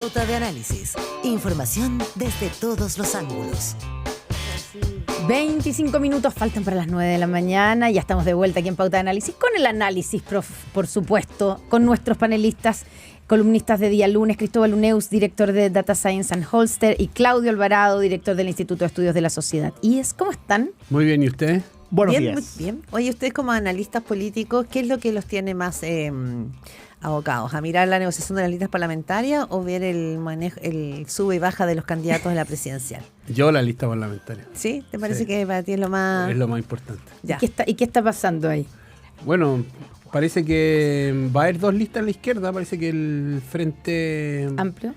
Pauta de análisis. Información desde todos los ángulos. 25 minutos faltan para las 9 de la mañana. Ya estamos de vuelta aquí en Pauta de Análisis con el análisis, por supuesto, con nuestros panelistas, columnistas de Día Lunes, Cristóbal Uneus, director de Data Science and Holster, y Claudio Alvarado, director del Instituto de Estudios de la Sociedad. ¿Cómo están? Muy bien, ¿y usted? Buenos Bien, días. muy bien. Oye, ustedes como analistas políticos, ¿qué es lo que los tiene más abocados? ¿A mirar la negociación de las listas parlamentarias o ver el manejo, el sube y baja de los candidatos a la presidencial? Yo la lista parlamentaria. ¿Sí? ¿Te parece Sí. que para ti es lo más...? Es lo más importante. Ya. ¿Y qué está pasando ahí? Bueno, parece que va a haber dos listas a la izquierda. Parece que el frente... ¿Amplio?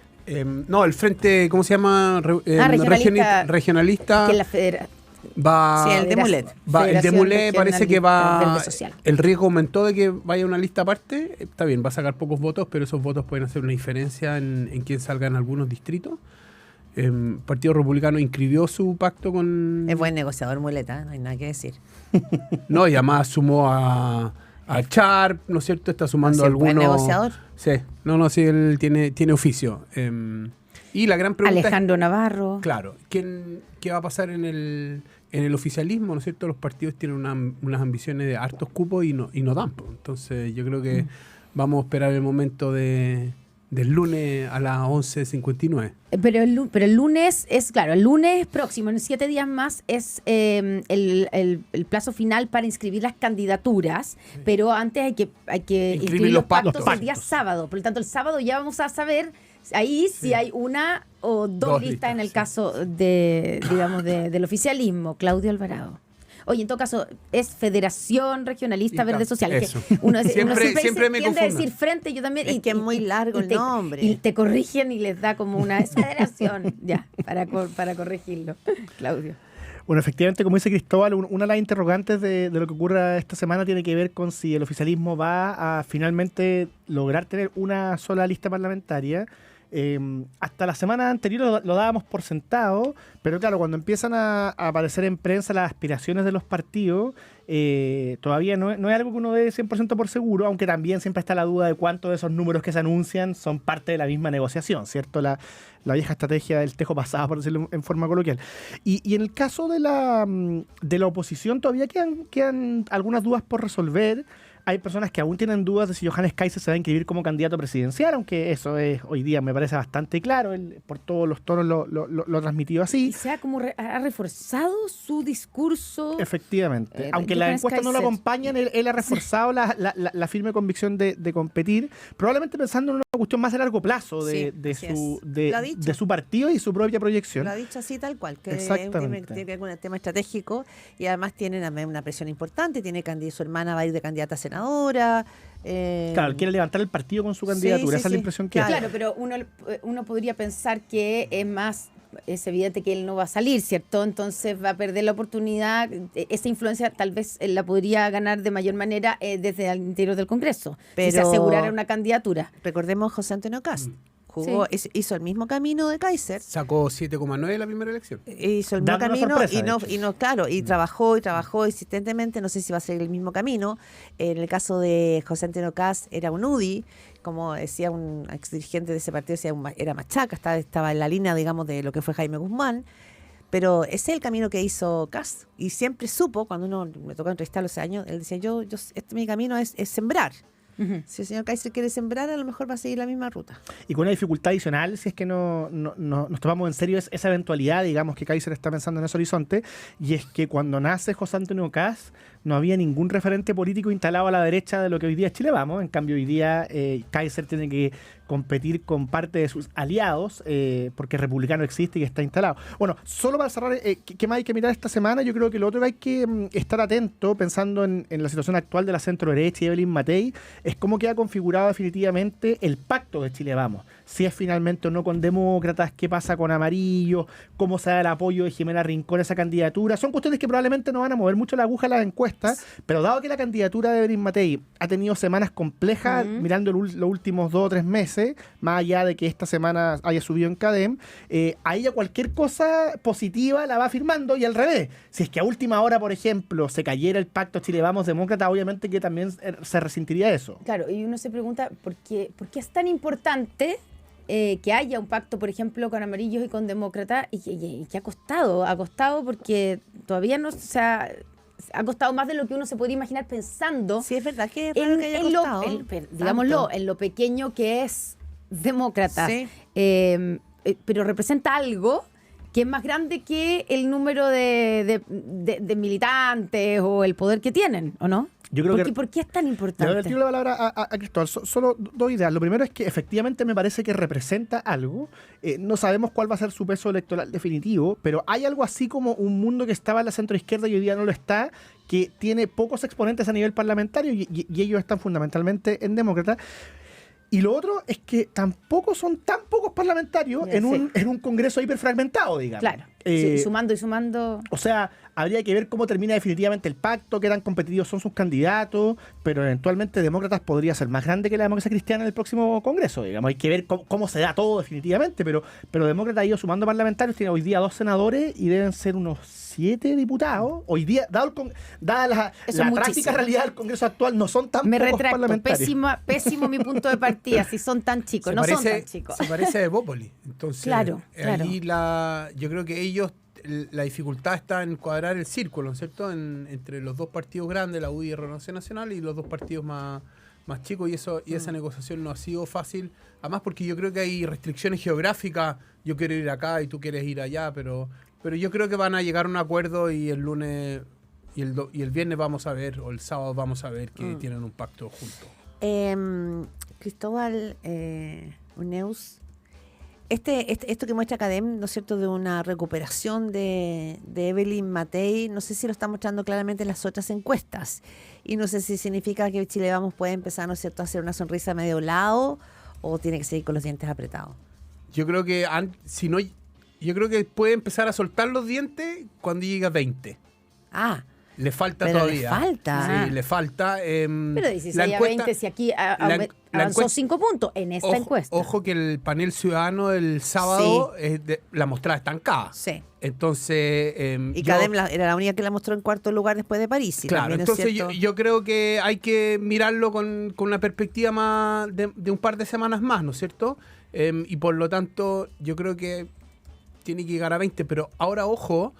No, el frente, ¿cómo se llama? Regionalista. Regionalista. Que la federación. Va, Sí, el de Mulet. el de Federación Mulet parece que va... Verde Social. El riesgo aumentó de que vaya una lista aparte. Está bien, va a sacar pocos votos, pero esos votos pueden hacer una diferencia en quién salga en algunos distritos. Partido Republicano inscribió su pacto con... Es buen negociador, Muleta, no hay nada que decir. No, y además sumó a Sharp, ¿no es cierto? Está sumando Sí, algunos... buen negociador. Sí, sí, él tiene oficio. Y la gran pregunta Alejandro Navarro. Claro, ¿qué va a pasar en el oficialismo? ¿No es cierto? Los partidos tienen unas ambiciones de hartos cupos y no dan. Pues. Entonces yo creo que vamos a esperar el momento del lunes a las 11:59. Pero el lunes el lunes próximo, en 7 días más, es el plazo final para inscribir las candidaturas, pero antes hay que inscribir los pactos el día sábado. Por lo tanto, el sábado ya vamos a saber ahí si hay una o dos listas en el caso del oficialismo. Claudio Alvarado. Oye, en todo caso, es Federación Regionalista Verde Social. Eso. Que uno Siempre me tiende a confundo. decir frente, yo también. Es que es muy largo el nombre. Y te corrigen y les da como una federación, ya, para corregirlo. Claudio. Bueno, efectivamente, como dice Cristóbal, una de las interrogantes de lo que ocurra esta semana tiene que ver con si el oficialismo va a finalmente lograr tener una sola lista parlamentaria. Hasta la semana anterior lo dábamos por sentado, pero claro, cuando empiezan a aparecer en prensa las aspiraciones de los partidos, todavía no es algo que uno dé 100% por seguro, aunque también siempre está la duda de cuántos de esos números que se anuncian son parte de la misma negociación, ¿cierto? La vieja estrategia del tejo pasado, por decirlo en forma coloquial. Y en el caso de la oposición todavía quedan algunas dudas por resolver. Hay personas que aún tienen dudas de si Johannes Kaiser se va a inscribir como candidato presidencial, aunque eso es hoy día me parece bastante claro, él por todos los tonos lo ha transmitido así. Y se ha reforzado su discurso. Efectivamente. Aunque las encuestas no lo acompañan, él ha reforzado la firme convicción de competir, probablemente pensando en una cuestión más a largo plazo de su partido y su propia proyección. Lo ha dicho así tal cual, que Exactamente. tiene que ver con el tema estratégico y además tiene una presión importante, su hermana va a ir de candidata a senadora. Claro, quiere levantar el partido con su candidatura, esa es la impresión que Claro, pero uno podría pensar que es evidente que él no va a salir, ¿cierto? Entonces va a perder la oportunidad, esa influencia tal vez la podría ganar de mayor manera desde el interior del Congreso, si se asegurara una candidatura. Recordemos José Antonio Kast. Hizo el mismo camino de Kaiser. Sacó 7,9 en la primera elección. Hizo el mismo camino y trabajó insistentemente. No sé si va a ser el mismo camino. En el caso de José Antonio Kast era un UDI, como decía un ex dirigente de ese partido, era machaca, estaba en la línea, digamos, de lo que fue Jaime Guzmán. Pero ese es el camino que hizo Kast. Y siempre supo, cuando uno me tocó entrevistarlo hace años, él decía, mi camino es sembrar. Uh-huh. Si el señor Kaiser quiere sembrar, a lo mejor va a seguir la misma ruta. Y con una dificultad adicional, si es que no nos tomamos en serio esa eventualidad, digamos, que Kaiser está pensando en ese horizonte, y es que cuando nace José Antonio Kast, no había ningún referente político instalado a la derecha de lo que hoy día es Chile Vamos. En cambio, hoy día Kaiser tiene que competir con parte de sus aliados, porque Republicano existe y está instalado. Bueno, solo para cerrar, ¿qué más hay que mirar esta semana? Yo creo que lo otro que hay que estar atento, pensando en la situación actual de la centro-derecha y Evelyn Matei, es cómo queda configurado definitivamente el pacto de Chile Vamos. Si es finalmente o no con demócratas, qué pasa con Amarillo, cómo se da el apoyo de Jimena Rincón a esa candidatura. Son cuestiones que probablemente no van a mover mucho la aguja en las encuestas, pero dado que la candidatura de Evelyn Matei ha tenido semanas complejas, mirando los últimos 2 o 3 meses, más allá de que esta semana haya subido en CADEM, a ella cualquier cosa positiva la va firmando, y al revés. Si es que a última hora, por ejemplo, se cayera el pacto Chile Vamos demócrata, obviamente que también se resentiría eso. Claro, y uno se pregunta ¿por qué es tan importante que haya un pacto, por ejemplo, con amarillos y con demócratas, y que ha costado porque todavía no, o sea, ha costado más de lo que uno se podría imaginar pensando. Sí, es verdad que haya costado. Digámoslo, en lo pequeño que es demócrata. Sí. Pero representa algo que es más grande que el número de militantes o el poder que tienen, ¿o no? Yo creo ¿Por qué es tan importante? Le doy la palabra a Cristóbal. Solo dos ideas. Lo primero es que efectivamente me parece que representa algo. No sabemos cuál va a ser su peso electoral definitivo, pero hay algo así como un mundo que estaba en la centroizquierda y hoy día no lo está, que tiene pocos exponentes a nivel parlamentario y ellos están fundamentalmente en demócrata. Y lo otro es que tampoco son tan pocos parlamentarios en un congreso hiperfragmentado, digamos. Claro, sumando y sumando. O sea, habría que ver cómo termina definitivamente el pacto, qué tan competitivos son sus candidatos, pero eventualmente Demócratas podría ser más grande que la democracia cristiana en el próximo congreso, digamos. Hay que ver cómo se da todo definitivamente, pero Demócratas ha ido sumando parlamentarios, tiene hoy día 2 senadores y deben ser unos 7 diputados. Hoy día, dada la práctica realidad del Congreso actual, no son tan pocos parlamentarios. Pésimo mi punto de partida, si son tan chicos, son tan chicos. Se parece a Evópolis. Entonces, claro. ahí yo creo que ellos, la dificultad está en cuadrar el círculo, ¿no es cierto? Entre los dos partidos grandes, la UDI y Renovación Nacional, y los dos partidos más chicos, y esa negociación no ha sido fácil. Además, porque yo creo que hay restricciones geográficas. Yo quiero ir acá y tú quieres ir allá, pero yo creo que van a llegar a un acuerdo y el lunes y el viernes vamos a ver, o el sábado vamos a ver que tienen un pacto juntos. Cristóbal Uneus, esto que muestra CADEM, ¿no es cierto?, de una recuperación de Evelyn Matei, no sé si lo está mostrando claramente en las otras encuestas, y no sé si significa que Chile Vamos puede empezar, ¿no es cierto?, a hacer una sonrisa medio lado, o tiene que seguir con los dientes apretados. Yo creo que yo creo que puede empezar a soltar los dientes cuando llegue a 20. Le falta todavía. Le falta. Sí, le falta. Pero 16 a 20, si aquí avanzó 5 puntos en esta encuesta. Ojo que el panel ciudadano el sábado la mostraba estancada. Sí. Entonces. Y CADEM era la única que la mostró en cuarto lugar después de París. Claro, entonces yo creo que hay que mirarlo con una perspectiva más de un par de semanas más, ¿no es cierto? Y por lo tanto, yo creo que tiene que llegar a 20. Pero ahora, ojo.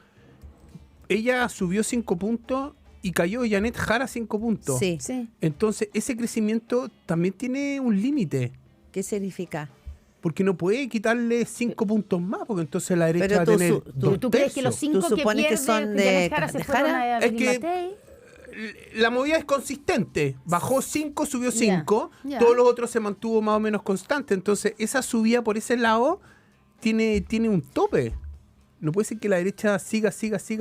Ella subió 5 puntos y cayó Janet Jara 5 puntos. Sí. Entonces, ese crecimiento también tiene un límite. ¿Qué significa? Porque no puede quitarle 5 puntos más, porque entonces la derecha va a tener ¿Tú crees que los 5 que pierde que son de Jara se fueron a Evelyn Matei? La movida es consistente. Bajó 5, subió 5. Todos los otros se mantuvo más o menos constante. Entonces, esa subida por ese lado tiene un tope. No puede ser que la derecha siga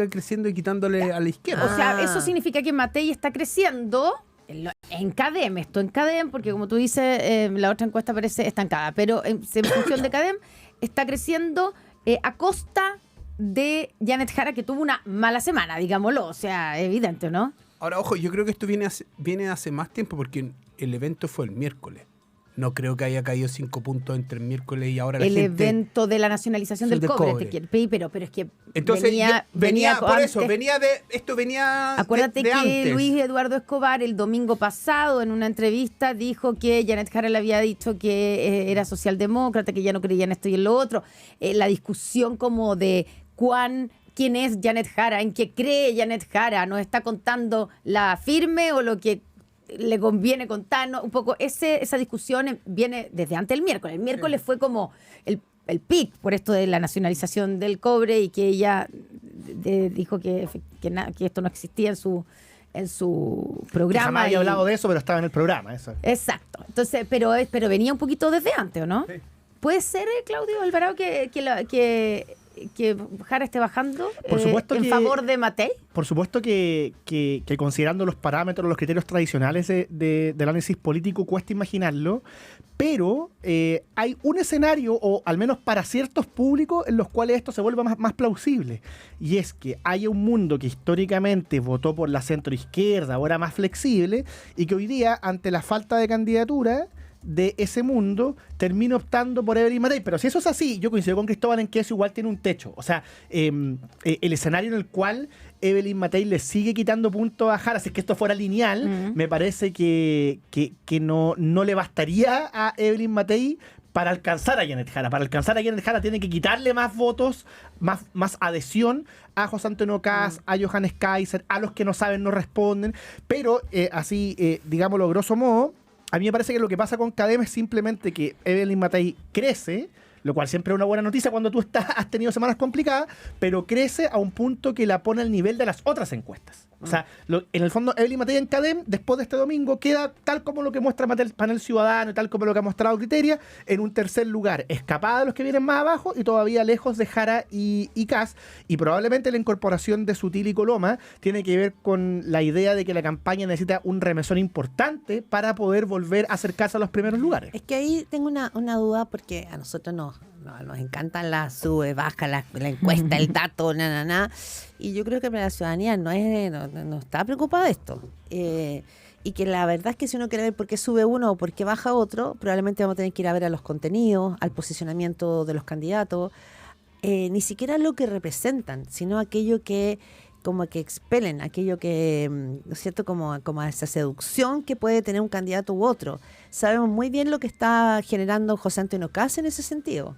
creciendo y quitándole a la izquierda. O sea, eso significa que Matei está creciendo en CADEM, porque como tú dices, la otra encuesta parece estancada, pero en función de CADEM está creciendo a costa de Janet Jara, que tuvo una mala semana, digámoslo, o sea, evidente, ¿no? Ahora, ojo, yo creo que esto viene hace más tiempo, porque el evento fue el miércoles. No creo que haya caído 5 puntos entre el miércoles y ahora la gente... El evento de la nacionalización del cobre. Pero es que entonces, venía por antes, eso, esto venía acuérdate de que antes. Luis Eduardo Escobar el domingo pasado en una entrevista dijo que Janet Jara le había dicho que era socialdemócrata, que ya no creía en esto y en lo otro. La discusión como de quién es Janet Jara, en qué cree Janet Jara, nos está contando la firme o lo que le conviene contarnos un poco. Esa discusión viene desde antes del miércoles. El miércoles fue como el pic por esto de la nacionalización del cobre y que ella dijo que esto no existía en su programa. Jamás había hablado de eso, pero estaba en el programa. Eso. Exacto. Entonces, pero venía un poquito desde antes, ¿o no? Sí. ¿Puede ser, Claudio Alvarado, que Jara esté bajando en favor de Matei? Por supuesto que considerando los parámetros, los criterios tradicionales del análisis político, cuesta imaginarlo, pero hay un escenario, o al menos para ciertos públicos, en los cuales esto se vuelve más plausible. Y es que haya un mundo que históricamente votó por la centroizquierda, ahora más flexible, y que hoy día, ante la falta de candidatura de ese mundo, termina optando por Evelyn Matei. Pero si eso es así, yo coincido con Cristóbal en que eso igual tiene un techo. O sea, el escenario en el cual Evelyn Matei le sigue quitando puntos a Jara, si es que esto fuera lineal, me parece que no le bastaría a Evelyn Matei para alcanzar a Janet Jara. Para alcanzar a Janet Jara tiene que quitarle más votos, más adhesión a José Antonio Kast, a Johannes Kaiser, a los que no saben, no responden. Pero digámoslo grosso modo, a mí me parece que lo que pasa con CADEM es simplemente que Evelyn Matei crece, lo cual siempre es una buena noticia cuando tú has tenido semanas complicadas, pero crece a un punto que la pone al nivel de las otras encuestas. O sea, en el fondo, Evelyn Matei en CADEM, después de este domingo, queda tal como lo que muestra Panel Ciudadano y tal como lo que ha mostrado Criteria, en un tercer lugar, escapada de los que vienen más abajo y todavía lejos de Jara y Kast. Y probablemente la incorporación de Sutil y Coloma tiene que ver con la idea de que la campaña necesita un remesón importante para poder volver a acercarse a los primeros lugares. Es que ahí tengo una duda, porque a nosotros nos encantan las sube, baja, la encuesta, el dato, y yo creo que la ciudadanía no está preocupada de esto. Y que la verdad es que si uno quiere ver por qué sube uno o por qué baja otro, probablemente vamos a tener que ir a ver a los contenidos, al posicionamiento de los candidatos, ni siquiera lo que representan, sino aquello que como que expelen, aquello que, ¿no es cierto?, como esa seducción que puede tener un candidato u otro. Sabemos muy bien lo que está generando José Antonio Kast en ese sentido,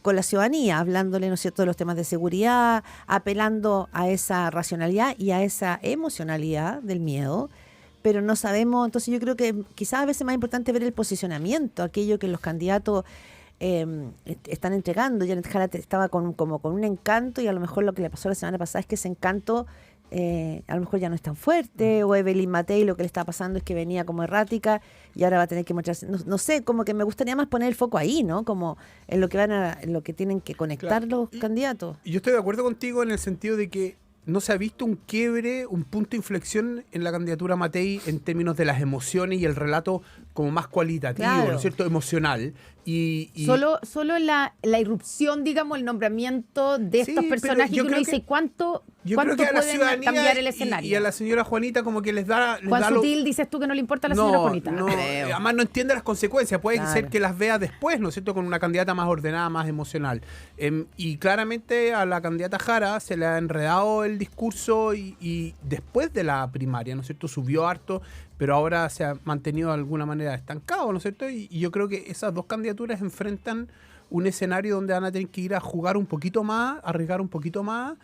con la ciudadanía, hablándole, ¿no es cierto?, de los temas de seguridad, apelando a esa racionalidad y a esa emocionalidad del miedo, pero no sabemos. Entonces yo creo que quizás a veces es más importante ver el posicionamiento, aquello que los candidatos están entregando. Janet Jara estaba con un encanto, y a lo mejor lo que le pasó la semana pasada es que ese encanto a lo mejor ya no es tan fuerte, o Evelyn Matei lo que le está pasando es que venía como errática y ahora va a tener que mostrarse, no sé, como que me gustaría más poner el foco ahí, ¿no? Como en lo que en lo que tienen que conectar los candidatos. Y yo estoy de acuerdo contigo en el sentido de que no se ha visto un quiebre, un punto de inflexión en la candidatura Matei en términos de las emociones y el relato como más cualitativo, claro, ¿no es cierto?, emocional. Y solo la irrupción, digamos, el nombramiento de estos personajes, que uno dice cuánto pueden cambiar el escenario. Y a la señora Juanita como que les da... Juan Sutil, dices tú que no le importa a la señora Juanita. No, además no entiende las consecuencias. Puede ser que las vea después, ¿no es cierto?, con una candidata más ordenada, más emocional. Y claramente a la candidata Jara se le ha enredado el discurso y después de la primaria, ¿no es cierto?, subió harto, pero ahora se ha mantenido de alguna manera estancado, ¿no es cierto? Y yo creo que esas dos candidaturas enfrentan un escenario donde van a tener que ir a jugar un poquito más, arriesgar un poquito más,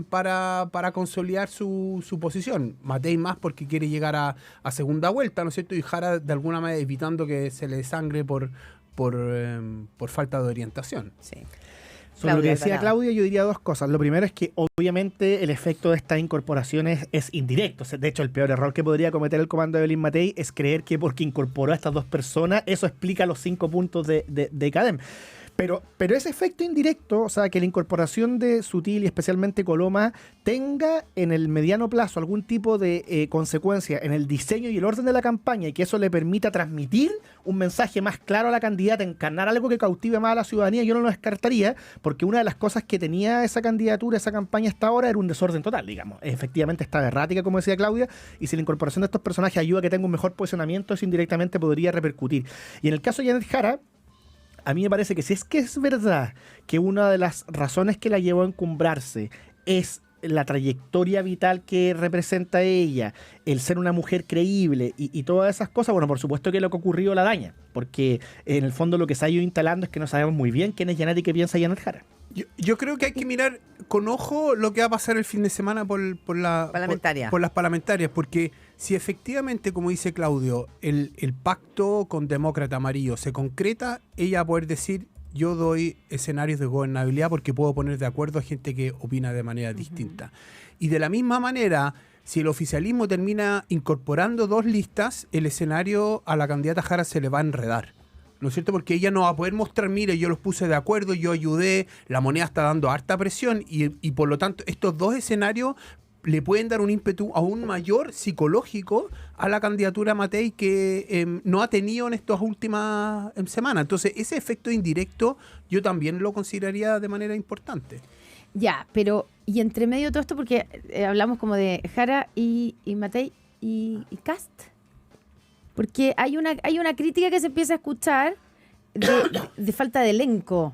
para consolidar su posición. Matei más porque quiere llegar a segunda vuelta, ¿no es cierto? Y Jara de alguna manera evitando que se le desangre por falta de orientación. Sí. Sobre lo que decía Claudia, yo diría dos cosas. Lo primero es que obviamente el efecto de estas incorporaciones es indirecto. De hecho, el peor error que podría cometer el comando de Evelyn Matei es creer que porque incorporó a estas dos personas, eso explica los 5 puntos de CADEM. Pero ese efecto indirecto, o sea, que la incorporación de Sutil y especialmente Coloma tenga en el mediano plazo algún tipo de consecuencia en el diseño y el orden de la campaña, y que eso le permita transmitir un mensaje más claro a la candidata, encarnar algo que cautive más a la ciudadanía, yo no lo descartaría, porque una de las cosas que tenía esa candidatura, esa campaña hasta ahora, era un desorden total, digamos. Efectivamente está errática, como decía Claudia, y si la incorporación de estos personajes ayuda a que tenga un mejor posicionamiento, eso indirectamente podría repercutir. Y en el caso de Janet Jara, a mí me parece que si es que es verdad que una de las razones que la llevó a encumbrarse es la trayectoria vital que representa ella, el ser una mujer creíble y todas esas cosas, bueno, por supuesto que lo que ocurrió la daña, porque en el fondo lo que se ha ido instalando es que no sabemos muy bien quién es Janet y qué piensa Janet Jara. Yo creo que hay que mirar con ojo lo que va a pasar el fin de semana por las parlamentarias, porque si efectivamente, como dice Claudio, el pacto con Demócrata Amarillo se concreta, ella va a poder decir: yo doy escenarios de gobernabilidad porque puedo poner de acuerdo a gente que opina de manera distinta. Y de la misma manera, si el oficialismo termina incorporando 2 listas, el escenario a la candidata Jara se le va a enredar, ¿no es cierto? Porque ella no va a poder mostrar: mire, yo los puse de acuerdo, yo ayudé, la moneda está dando harta presión, y por lo tanto estos 2 escenarios le pueden dar un ímpetu aún mayor psicológico a la candidatura Matei que no ha tenido en estas últimas semanas. Entonces ese efecto indirecto yo también lo consideraría de manera importante. Ya, pero y entre medio de todo esto, porque hablamos como de Jara y Matei y Kast, porque hay una crítica que se empieza a escuchar de falta de elenco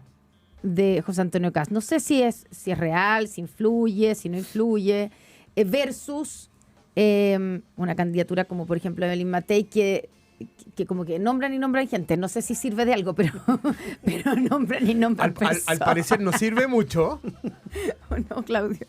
de José Antonio Kast. No sé si es real, si influye, si no influye, versus una candidatura como por ejemplo Evelyn Matei, que que como que nombran y nombran gente. No sé si sirve de algo, pero nombran y nombran personas. Al parecer no sirve mucho. ¿O no, Claudio?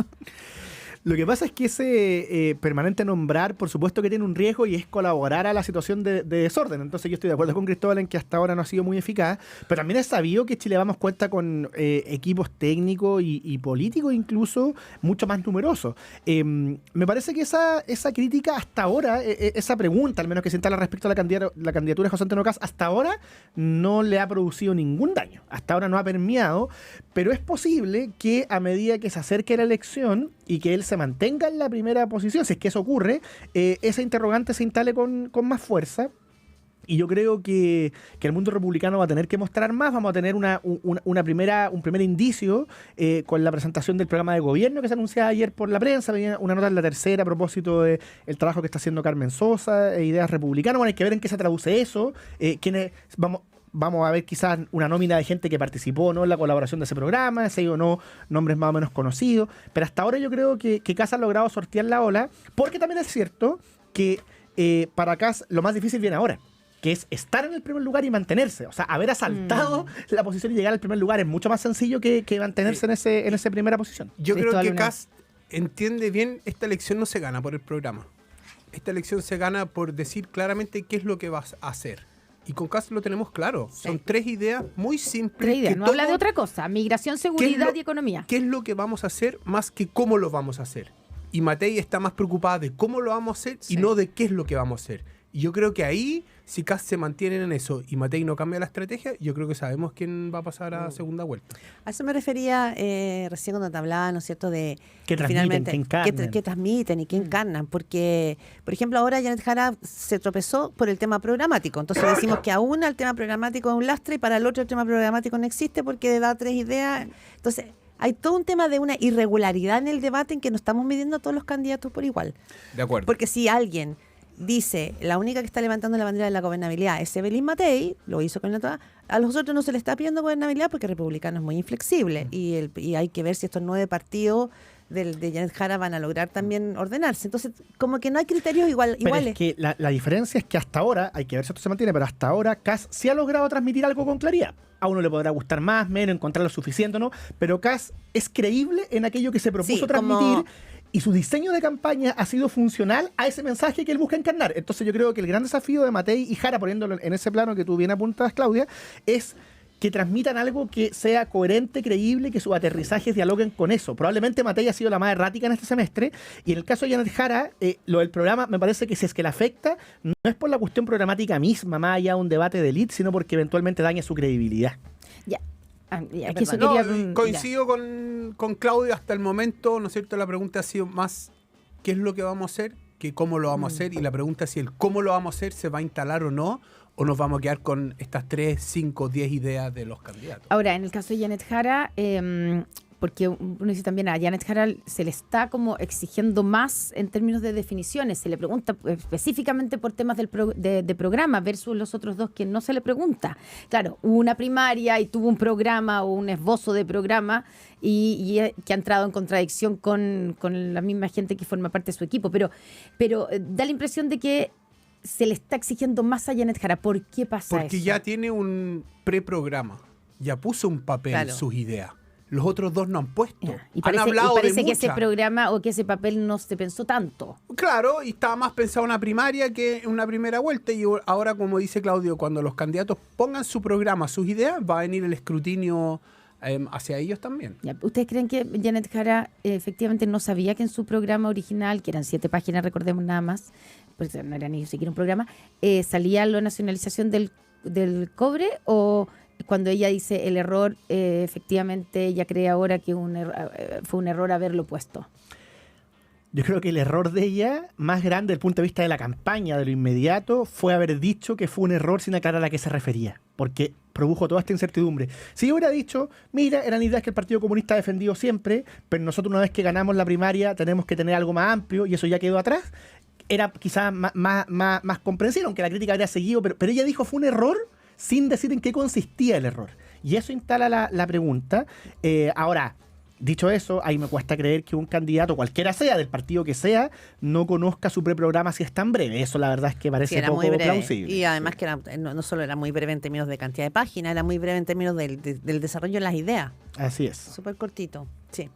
Lo que pasa es que ese permanente nombrar, por supuesto que tiene un riesgo y es colaborar a la situación de desorden. Entonces yo estoy de acuerdo con Cristóbal en que hasta ahora no ha sido muy eficaz, pero también es sabido que Chile Vamos cuenta con equipos técnicos y políticos incluso mucho más numerosos. Me parece que esa crítica hasta ahora, esa pregunta al menos que se instala respecto a la candidatura de José Antonio Kast, hasta ahora no le ha producido ningún daño. Hasta ahora no ha permeado, pero es posible que a medida que se acerque la elección y que él se mantenga en la primera posición, si es que eso ocurre, esa interrogante se instale con más fuerza. Y yo creo que el mundo republicano va a tener que mostrar más. Vamos a tener un primer indicio con la presentación del programa de gobierno que se anunciaba ayer por la prensa. Venía una nota en La Tercera a propósito del trabajo que está haciendo Carmen Sosa, ideas republicanas. Bueno, hay que ver en qué se traduce eso. Vamos a ver quizás una nómina de gente que participó, ¿no?, en la colaboración de ese programa, si o no, nombres más o menos conocidos. Pero hasta ahora yo creo que Kast ha logrado sortear la ola, porque también es cierto que para Kast lo más difícil viene ahora, que es estar en el primer lugar y mantenerse. O sea, haber asaltado la posición y llegar al primer lugar es mucho más sencillo que mantenerse en esa primera posición. Yo creo que Kast entiende bien, esta elección no se gana por el programa. Esta elección se gana por decir claramente qué es lo que vas a hacer. Y con Kast lo tenemos claro. Sí. Son 3 ideas muy simples. 3 ideas, no habla de otra cosa. Migración, seguridad y economía. ¿Qué es lo que vamos a hacer más que cómo lo vamos a hacer? Y Matei está más preocupada de cómo lo vamos a hacer y no de qué es lo que vamos a hacer. Y yo creo que ahí, si Kast se mantiene en eso y Matei no cambia la estrategia, yo creo que sabemos quién va a pasar a segunda vuelta. A eso me refería recién cuando te hablaba, ¿no es cierto?, de que transmiten, que transmiten y que encarnan. Porque, por ejemplo, ahora Janet Jara se tropezó por el tema programático. Entonces decimos que aún el tema programático es un lastre y para el otro el tema programático no existe porque da 3 ideas. Entonces hay todo un tema de una irregularidad en el debate en que no estamos midiendo a todos los candidatos por igual. De acuerdo. Porque si alguien dice, la única que está levantando la bandera de la gobernabilidad es Evelyn Matei, lo hizo con la toda, a los otros no se le está pidiendo gobernabilidad porque el republicano es muy inflexible y hay que ver si estos 9 partidos de Janet Jara van a lograr también ordenarse. Entonces, como que no hay criterios iguales. Pero es que la diferencia es que hasta ahora, hay que ver si esto se mantiene, pero hasta ahora Kast sí ha logrado transmitir algo con claridad. A uno le podrá gustar más, menos, encontrar lo suficiente o no, pero Kast es creíble en aquello que se propuso transmitir. Y su diseño de campaña ha sido funcional a ese mensaje que él busca encarnar. Entonces yo creo que el gran desafío de Matei y Jara, poniéndolo en ese plano que tú bien apuntas, Claudia, es que transmitan algo que sea coherente, creíble, que sus aterrizajes dialoguen con eso. Probablemente Matei ha sido la más errática en este semestre, y en el caso de Janet Jara, lo del programa me parece que si es que la afecta, no es por la cuestión programática misma, más allá de un debate de élite, sino porque eventualmente daña su credibilidad. Ya. Coincido con Claudio hasta el momento, ¿no es cierto? La pregunta ha sido más ¿qué es lo que vamos a hacer? Que cómo lo vamos a hacer, y la pregunta es si el cómo lo vamos a hacer se va a instalar o no, o nos vamos a quedar con estas 3, 5, 10 ideas de los candidatos. Ahora, en el caso de Janet Jara, porque uno dice también a Janet Jara se le está como exigiendo más en términos de definiciones, se le pregunta específicamente por temas de programa versus los otros dos que no se le pregunta. Claro, hubo una primaria y tuvo un programa o un esbozo de programa y que ha entrado en contradicción con la misma gente que forma parte de su equipo, pero da la impresión de que se le está exigiendo más a Janet Jara. ¿Por qué pasa eso? Porque ya tiene un preprograma, ya puso un papel, sus ideas. Los otros dos no han puesto. Y parece que ese programa o que ese papel no se pensó tanto. Claro, y estaba más pensado en una primaria que en una primera vuelta. Y ahora, como dice Claudio, cuando los candidatos pongan su programa, sus ideas, va a venir el escrutinio hacia ellos también. ¿Ustedes creen que Janet Jara efectivamente no sabía que en su programa original, que eran 7 páginas, recordemos nada más, pues no era ni siquiera un programa, salía la nacionalización del cobre? ¿O cuando ella dice el error, efectivamente ella cree ahora que fue un error haberlo puesto? Yo creo que el error de ella, más grande desde el punto de vista de la campaña, de lo inmediato, fue haber dicho que fue un error sin aclarar a qué se refería, porque produjo toda esta incertidumbre. Si hubiera dicho, mira, eran ideas que el Partido Comunista ha defendido siempre, pero nosotros una vez que ganamos la primaria tenemos que tener algo más amplio y eso ya quedó atrás, era quizás más comprensible, aunque la crítica habría seguido, pero ella dijo fue un error sin decir en qué consistía el error. Y eso instala la pregunta. Ahora, Dicho eso, ahí me cuesta creer que un candidato, cualquiera sea, del partido que sea, no conozca su preprograma si es tan breve. Eso la verdad es que parece poco plausible. Y además que no solo era muy breve en términos de cantidad de páginas, era muy breve en términos del desarrollo de las ideas. Así es. Súper cortito, sí.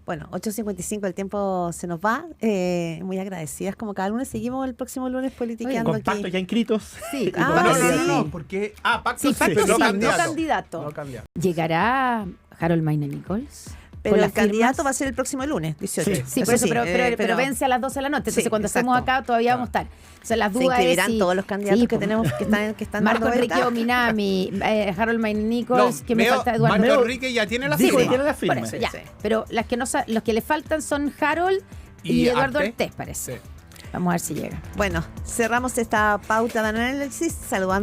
Bueno, 8:55, el tiempo se nos va. Muy agradecidas como cada lunes. Seguimos el próximo lunes politiqueando con pactos ya inscritos. Sí. No, porque... pactos sí, no candidato. ¿Llegará Harold Mayne Nichols? Pero el candidato va a ser el próximo lunes, 18. Sí, por eso, pero vence a las 12 de la noche. Entonces, cuando estemos acá, todavía vamos a estar. O sea, las dudas se inscribirán todos los candidatos que tenemos que están Marco Enrique Ominami, Harold Mayne Nichols, que me falta Eduardo. Marco Enrique ya tiene la firma. Tiene la firma. Por eso, ya. Pero los que le faltan son Harold y Eduardo Ortiz, parece. Vamos a ver si llega. Bueno, cerramos esta pauta de análisis saludando